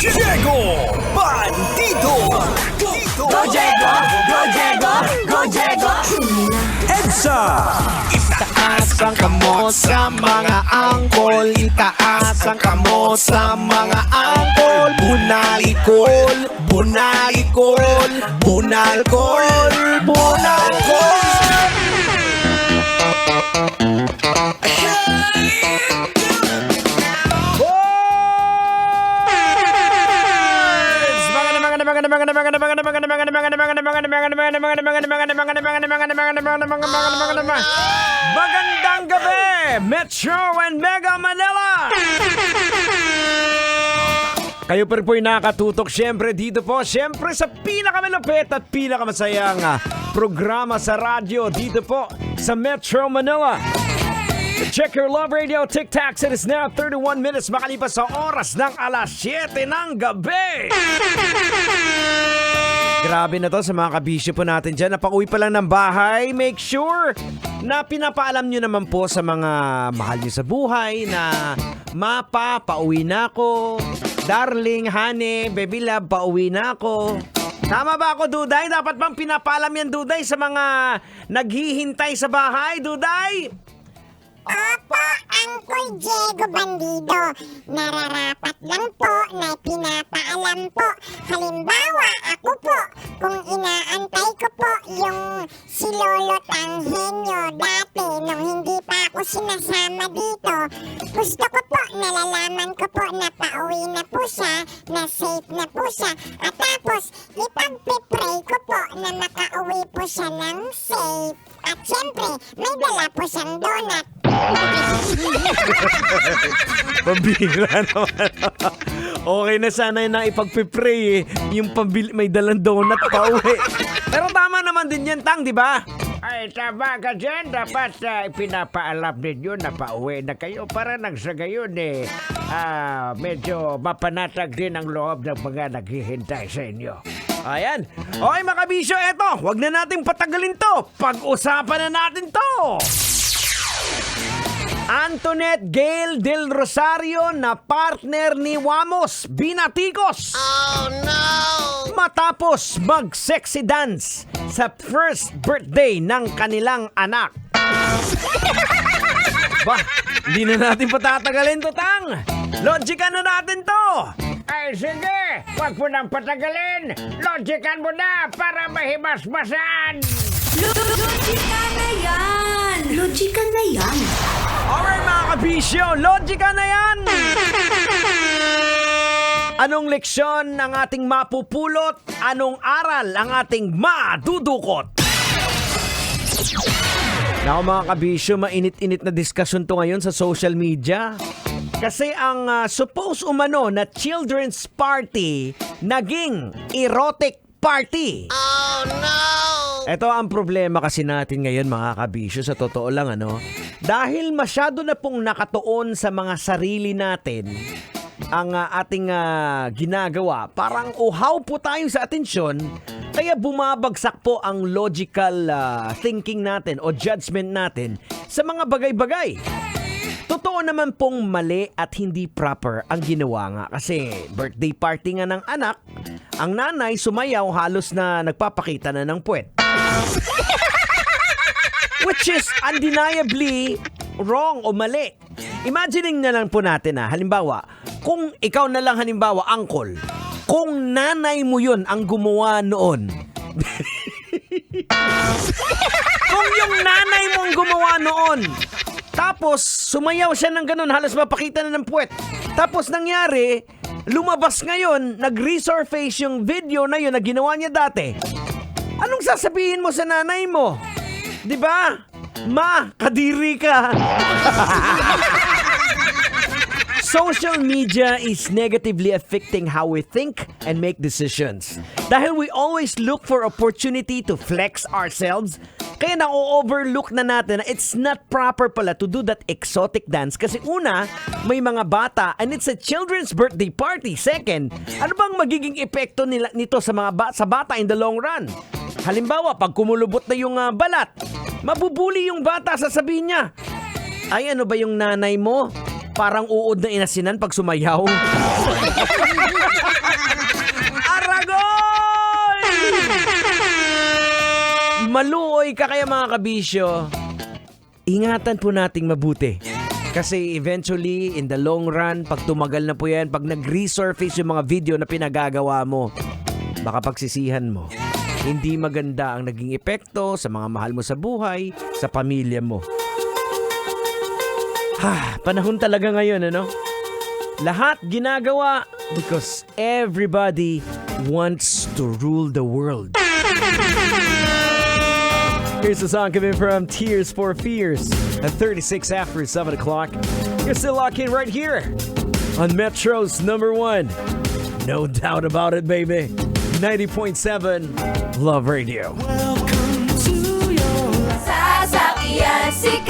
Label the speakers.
Speaker 1: Diego Bandido.
Speaker 2: Go Diego! Go Diego! Go Diego!
Speaker 1: EDSA.
Speaker 3: Itaas ang kamot sa mga angkol. Itaas ang kamot sa mga angkol. Bunalikol, bunalikol, bunalkol, bunalkol.
Speaker 1: Magandang gabi, Metro and Mega Manila. Kayo pa rin po'y nakatutok siyempre dito po, siyempre sa pinakamalupit at pinakamasayang programa sa radyo dito po sa Metro Manila. Check your love radio tic-tacs. It is now 31 minutes makalipas sa oras ng alas 7 ng gabi. Grabe na to sa mga kabisyo po natin dyan. Napauwi pa lang ng bahay. Make sure na pinapaalam nyo naman po sa mga mahal nyo sa buhay na Mapa, pauwi na ako. Darling, honey, baby love, pauwi na ako. Tama ba ako, Duday? Dapat bang pinapaalam yan, Duday, sa mga naghihintay sa bahay, Duday?
Speaker 4: Opo, Uncle Diego Bandido. Nararapat lang po na pinapaalam po. Halimbawa, ako po, kung inaantay ko po yung si Lolo Tanghenyo dati nung hindi pa ako sinasama dito, gusto ko po, nalalaman ko po na pauwi na po siya, na safe na po siya, at tapos ipagpipray ko po na makauwi po siya ng safe. At syempre, may dala po siyang donut.
Speaker 1: Pambira naman. Okay na sana na ipagpipray yung may dalang donut pa uwi. Pero tama naman din yan, Tang, di ba?
Speaker 5: Ay, tama ka dyan. Dapat pinapaalam ninyo na pauwi na kayo para nang sa gayon medyo mapanatag din ang loob ng mga naghihintay sa inyo.
Speaker 1: Ayan. Okay, mga kabisyo, eto. Huwag na nating patagalin to. Pag-usapan na natin to. Antoinette Gail Del Rosario na partner ni Wamos Binaticos.
Speaker 3: Oh no!
Speaker 1: Matapos mag-sexy dance sa first birthday ng kanilang anak. Bah, hindi na natin patatagalin to, Tang. Logican na natin to.
Speaker 5: Ay, sige! Huwag mo nang patagalin! Logican mo na para mahimasmasan!
Speaker 2: Logika na yan! Logika na yan!
Speaker 1: Alright, mga kabisyo, logica na yan! Anong leksyon ang ating mapupulot? Anong aral ang ating madudukot? Naku, mga kabisyo, mainit-init na diskusyon to ngayon sa social media. Kasi ang suppose umano na children's party naging erotic party.
Speaker 3: Oh no!
Speaker 1: Ito ang problema kasi natin ngayon, mga kabisyo, sa totoo lang, ano? Dahil masyado na pong nakatuon sa mga sarili natin ang ating ginagawa, parang uhaw po tayo sa atensyon, kaya bumabagsak po ang logical thinking natin o judgment natin sa mga bagay-bagay. Totoo naman pong mali at hindi proper ang ginawa nga kasi birthday party nga ng anak, ang nanay sumayaw halos na nagpapakita na ng puwet. Which is undeniably wrong o mali. Imagining na lang po natin halimbawa, kung ikaw na lang halimbawa, uncle, kung nanay mo yun ang gumawa noon. Kung yung nanay mo ang gumawa noon, tapos sumayaw siya ng ganun, halos mapakita na ng puwet. Tapos nangyari, lumabas ngayon, nag-resurface yung video na yun na ginawa niya dati. Anong sasabihin mo sa nanay mo? 'Di ba? Ma, kadiri ka. Social media is negatively affecting how we think and make decisions. Dahil we always look for opportunity to flex ourselves, kaya na-overlook na natin na it's not proper pala to do that exotic dance. Kasi una, may mga bata and it's a children's birthday party. Second, ano bang magiging epekto nito sa mga sa bata in the long run? Halimbawa, pag kumulubot na yung balat, mabubuli yung bata, sasabihin niya, ay ano ba yung nanay mo? Parang uod na inasinan pag sumayaw. Aragoy! Maluoy ka kaya mga kabisyo. Ingatan po nating mabuti. Kasi eventually, in the long run, pag tumagal na po yan, pag nag-resurface yung mga video na pinagagawa mo, baka pagsisihan mo. Hindi maganda ang naging epekto sa mga mahal mo sa buhay, sa pamilya mo. Panahon talaga ngayon, ano? Lahat ginagawa because everybody wants to rule the world. Here's the song coming from Tears for Fears at 36 after 7 o'clock. You're still locked in right here on Metro's number 1. No doubt about it, baby. 90.7 Love Radio.
Speaker 2: Sasakyan si